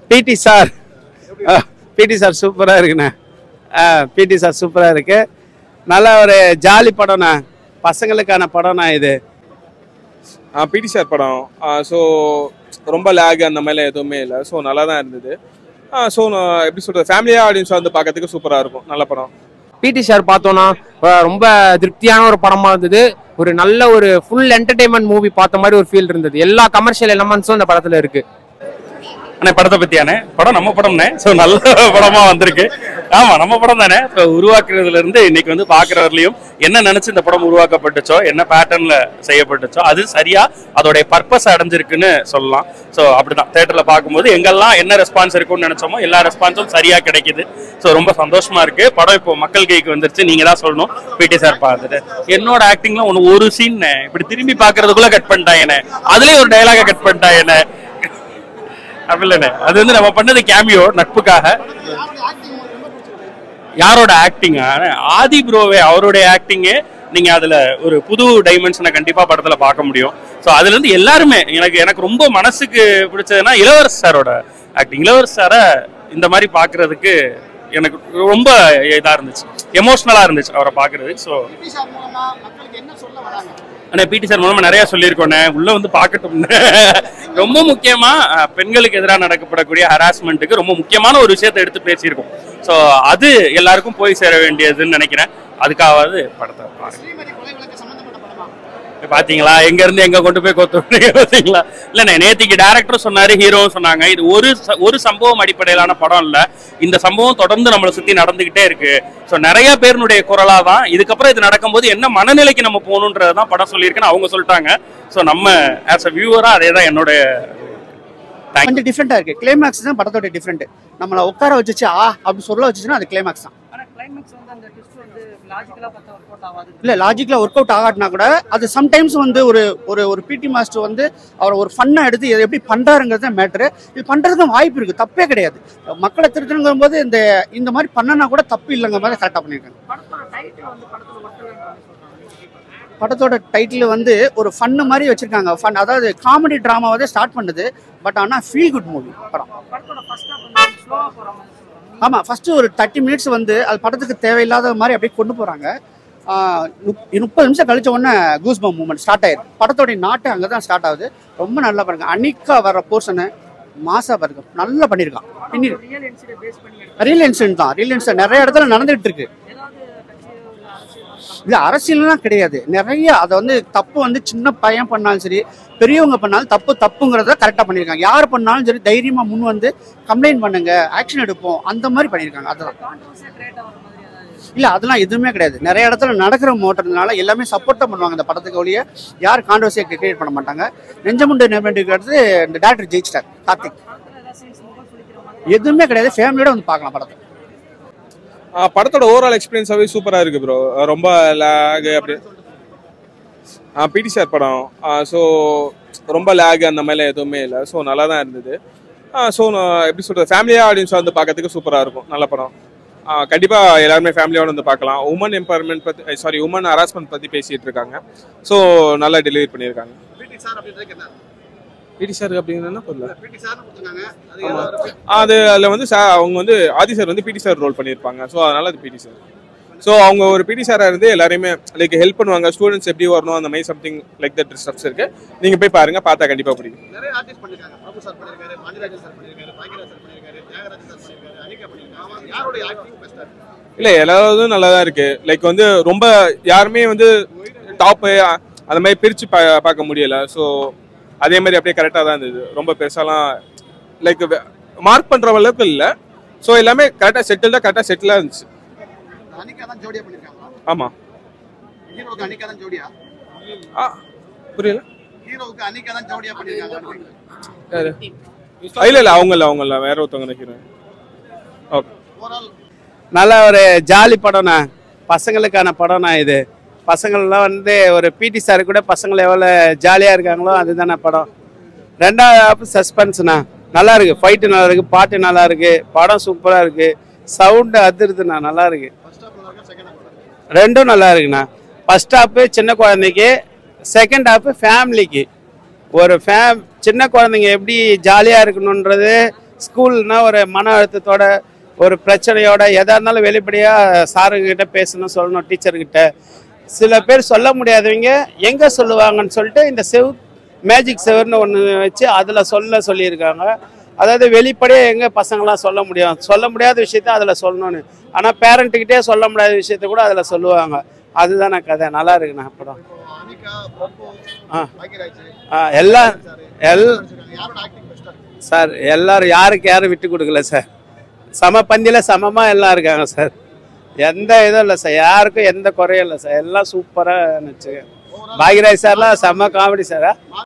பிடி சார் பிடி சார் சூப்பராக இருக்குண்ணே. பிடி சார் சூப்பராக இருக்கு. நல்ல ஒரு ஜாலி படம்ண்ணா, பசங்களுக்கான படம்ண்ணா இது. பிடி சார் படம். ஸோ ரொம்ப லேக் அந்த மாதிரிலாம் எதுவுமே இல்லை. ஸோ நல்லா தான் இருந்தது. ஸோ நான் எப்படி சொல்கிறது, ஃபேமிலியாக ஆடியன்ஸ் வந்து பார்க்கறதுக்கு சூப்பராக இருக்கும். நல்ல படம். பிடி சார் பார்த்தோன்னா ரொம்ப திருப்தியான ஒரு படமா இருந்தது. ஒரு நல்ல ஒரு ஃபுல் என்டர்டைன்மெண்ட் மூவி பார்த்த மாதிரி ஒரு ஃபீல் இருந்தது. எல்லா கமர்ஷியல் எலமெண்ட்ஸும் அந்த படத்துல இருக்கு. அண்ணே படத்தை பத்தியானே படம் நம்ம படம்னே. ஸோ நல்ல படமா வந்திருக்கு. ஆமா நம்ம படம் தானே. இப்போ உருவாக்குறதுல இருந்து இன்னைக்கு வந்து பாக்குறவர்களையும் என்ன நினைச்சு இந்த படம் உருவாக்கப்பட்டுச்சோ, என்ன பேட்டர்ன்ல செய்யப்பட்டுச்சோ, அது சரியா அதோடைய பர்பஸ் அடைஞ்சிருக்குன்னு சொல்லலாம். ஸோ அப்படிதான் தியேட்டர்ல பார்க்கும்போது எங்கெல்லாம் என்ன ரெஸ்பான்ஸ் இருக்கும்னு நினைச்சோமோ எல்லா ரெஸ்பான்ஸும் சரியா கிடைக்குது. ஸோ ரொம்ப சந்தோஷமா இருக்கு. படம் இப்போ மக்கள் கைக்கு வந்துருச்சு. நீங்க தான் சொல்லணும். பிடி சார் பார்த்துட்டு என்னோட ஆக்டிங்ல ஒரு சீன் இப்படி திரும்பி பாக்குறதுக்குள்ள கட் பண்ணிட்டாங்கண்ணே. அதுலயே ஒரு டைலாக கட் பண்ணிட்டாங்கண்ணே. அப்படி இல்லைண்ணே, அது வந்து நம்ம பண்ணது கேமியோ நட்புக்காக. யாரோட ஆக்டிங்கா? ஆதி ப்ரோவே. அவருடைய ஆக்டிங்கு நீங்க அதுல ஒரு புது டைமென்ஷனை கண்டிப்பா படத்துல பார்க்க முடியும். ஸோ அதுல இருந்து எல்லாருமே எனக்கு ரொம்ப மனசுக்கு பிடிச்சதுன்னா இளவரசு சாரோட ஆக்டிங். இளவரசு சாரை இந்த மாதிரி பாக்குறதுக்கு எனக்கு ரொம்ப இதா இருந்துச்சு, எமோஷனலா இருந்துச்சு அவரை பாக்குறதுக்கு. ஸோ அண்ணே பிடி சார் மூலமா நிறைய சொல்லியிருக்கோண்ணே. உள்ள வந்து பார்க்கட்டும்னு. ரொம்ப முக்கியமா பெண்களுக்கு எதிராக நடக்கப்படக்கூடிய ஹராஸ்மெண்ட்டுக்கு ரொம்ப முக்கியமான ஒரு விஷயத்தை எடுத்து பேசியிருக்கோம். ஸோ அது எல்லாருக்கும் போய் சேர வேண்டியதுன்னு நினைக்கிறேன். அதுக்காவது படத்தை பாருங்க. பாத்தீங்களா எங்க இருந்து எங்க கொண்டு போய் கொத்துறீங்க பாத்தீங்களா? இல்லண்ணே, நேத்திக்கு டைரக்டரும் சொன்னாரு, ஹீரோவும் சொன்னாங்க, இது ஒரு சம்பவம் அடிப்படையிலான படம் இல்ல. இந்த சம்பவம் தொடர்ந்து நம்மளை சுத்தி நடந்துகிட்டே இருக்கு. ஸோ நிறைய பேருனுடைய குரலா தான் இதுக்கப்புறம் இது நடக்கும்போது என்ன மனநிலைக்கு நம்ம போகணுன்றதான் படம் சொல்லியிருக்குன்னு அவங்க சொல்லிட்டாங்க. ஸோ நம்ம ஆஸ் அ வியூவரா அதே தான் என்னோட கொஞ்சம் டிஃப்ரெண்டா இருக்கு. கிளைமேக்ஸ் தான் படத்தோட டிஃப்ரெண்ட். நம்மளை உட்கார வச்சுச்சு அப்படி சொல்ல வச்சுச்சுன்னா அது கிளைமேக்ஸ் தான். இல்ல லாஜிக்கலா ஒர்க் அவுட் ஆகாட்டினா கூட அது சம்டைம்ஸ் வந்து ஒரு ஒரு பிடி மாஸ்டர் வந்து அவர் ஒரு ஃபன்னா எடுத்து இதை எப்படி பண்றாருங்கிறது மேட்ரு. இது பண்றதுக்கு வாய்ப்பு இருக்கு, தப்பே கிடையாது. மக்களை திருத்தணுங்கிற போது இந்த மாதிரி பண்ணனா கூட தப்பு இல்லைங்கிற மாதிரி கரெக்டா பண்ணிருக்காங்க. படத்தோட டைட்டில் வந்து ஒரு ஃபன்னு மாதிரி வச்சிருக்காங்க. ஃபன், அதாவது காமெடி டிராமாவே ஸ்டார்ட் பண்ணுது. பட் ஆனால் ஃபீல் குட் மூவி படம். ஆமாம், ஃபர்ஸ்ட் ஒரு 30 மினிட்ஸ் வந்து அது படத்துக்கு தேவையில்லாத மாதிரி அப்படியே கொண்டு போகிறாங்க. 30 நிமிஷம் கழிச்ச உடனே கூஸ்பம் மூமெண்ட் ஸ்டார்ட் ஆயிடுது. படத்தோடைய நாட்டு அங்கே தான் ஸ்டார்ட் ஆகுது. ரொம்ப நல்லா பாருங்க. அன்னிக்கா வர போர்ஷனு மாசா பாருங்க, நல்லா பண்ணியிருக்கான். ரியல் இன்சிடென்ட் தான். ரியல் இன்சிடென்ட் நிறைய இடத்துல நடந்துகிட்டு இருக்கு. இல்லை அரசியல்லாம் கிடையாது. நிறைய அதை வந்து தப்பு வந்து சின்ன பையன் பண்ணாலும் சரி, பெரியவங்க பண்ணாலும் தப்புங்கிறத கரெக்டாக பண்ணியிருக்காங்க. யார் பண்ணாலும் சரி தைரியமாக முன் வந்து கம்ப்ளைண்ட் பண்ணுங்க, ஆக்ஷன் எடுப்போம், அந்த மாதிரி பண்ணியிருக்காங்க. அதெல்லாம் இல்லை, அதெல்லாம் எதுவுமே கிடையாது. நிறைய இடத்துல நடக்கிற மோட்டர்னால எல்லாமே சப்போர்ட்டாக பண்ணுவாங்க இந்த படத்துக்கு. ஒழிய யார் கான்ட்ரவர்சியை கிரியேட் பண்ண மாட்டாங்க. நெஞ்சமுண்டு நெமெண்டுக்கு அடுத்து இந்த டேரக்டர் ஜெயிச்சிட்டார் கார்த்திக். எதுவுமே கிடையாது. ஃபேமிலியோட வந்து பார்க்கலாம் படத்தை. படத்தோட ஓவரால் எக்ஸ்பீரியன்ஸாகவே சூப்பராக இருக்குது ப்ரோ. ரொம்ப லேக் அப்படி. பிடி சார் படம். ஸோ ரொம்ப லேக் அந்த மாதிரிலாம் எதுவுமே இல்லை. ஸோ நல்லா தான் இருந்தது. ஸோ நான் எப்படி சொல்கிறது, ஃபேமிலியாக ஆடியன்ஸ் வந்து பார்க்கறதுக்கு சூப்பராக இருக்கும். நல்ல படம். கண்டிப்பாக எல்லாருமே ஃபேமிலியோட வந்து பார்க்கலாம். உமன் எம்பவர்மெண்ட் பற்றி உமன் ஹராஸ்மெண்ட் பற்றி பேசிகிட்டு இருக்காங்க. ஸோ நல்லா டெலிவரி பண்ணியிருக்காங்க. பிடி சார் அப்படின்னா புரியல. அது அதில் வந்து அவங்க வந்து ஆதி சார் வந்து பிடி சார் ரோல் பண்ணியிருப்பாங்க. ஸோ அதனால அது பிடி சார். ஸோ அவங்க ஒரு பிடி சாராக இருந்து எல்லாரையுமே லைக் ஹெல்ப் பண்ணுவாங்க. ஸ்டூடெண்ட்ஸ் எப்படி வரணும் அந்த மாதிரி சம்திங் லைக் தட் ஸ்டெப்ஸ் இருக்கு. நீங்கள் போய் பாருங்க, பார்த்தா கண்டிப்பாக பிடிக்கும். இல்லை எல்லாரும் நல்லா தான் இருக்கு. லைக் வந்து ரொம்ப யாருமே வந்து டாப்பு அந்த மாதிரி பிரித்து பார்க்க முடியலை. ஸோ அதே மாதிரி அப்படியே கரெக்டாக தான் இருந்தது. ரொம்ப பெருசாலாம் லைக் மார்க் பண்ணுற அளவுக்கு இல்லை. ஸோ எல்லாமே கரெக்டாக செட்டிலாக இருந்துச்சு. ஆமாம். புரியல. இல்லை அவங்கள வேற ஒருத்தவங்க நினைக்கிறேன். ஓகே, நல்ல ஒரு ஜாலி படம்ண்ணா, பசங்களுக்கான படம்ண்ணா இது. பசங்கள்லாம் வந்து ஒரு பிடி சார் கூட பசங்களை எவ்வளோ ஜாலியாக இருக்காங்களோ அதுதானே படம். ரெண்டாவது சஸ்பென்ஸ்ண்ணா நல்லா இருக்கு. ஃபைட்டு நல்லா இருக்கு, பாட்டு நல்லா இருக்கு, படம் சூப்பராக இருக்கு, சவுண்டு அதிருதுண்ணா, நல்லா இருக்கு. ரெண்டும் நல்லா இருக்குண்ணா. ஃபர்ஸ்ட் ஹாஃப் சின்ன குழந்தைக்கு, செகண்ட் ஹாஃப் ஃபேமிலிக்கு. ஒரு சின்ன குழந்தைங்க எப்படி ஜாலியாக இருக்கணுன்றது ஸ்கூல்னா ஒரு மன அழுத்தத்தோட ஒரு பிரச்சனையோட எதா இருந்தாலும் வெளிப்படையாக சாருக்கிட்ட பேசணும், சொல்லணும், டீச்சர்கிட்ட. சில பேர் சொல்ல முடியாதவங்க எங்கே சொல்லுவாங்கன்னு சொல்லிட்டு இந்த மேஜிக் செவர்னு ஒன்று வச்சு அதில் சொல்லியிருக்காங்க. அதாவது வெளிப்படையாக எங்கே பசங்களாம் சொல்ல முடியும், சொல்ல முடியாத விஷயத்த அதில் சொல்லணும்னு. ஆனால் பேரண்ட்டுக்கிட்டே சொல்ல முடியாத விஷயத்த கூட அதில் சொல்லுவாங்க. அதுதானே கதை. நல்லா இருக்குண்ணா படம். சார் எல்லாரும் யாரும் விட்டு கொடுக்கல சார். சம பந்தியில் சமமாக எல்லாம் இருக்காங்க சார். எந்த இதுவும் இல்லை சார், யாருக்கும் எந்த குறையும் இல்லை சார். எல்லாம் சூப்பராக இருந்துச்சு. பாக்யராஜ் சார்லாம் செம்ம காமெடி சார்.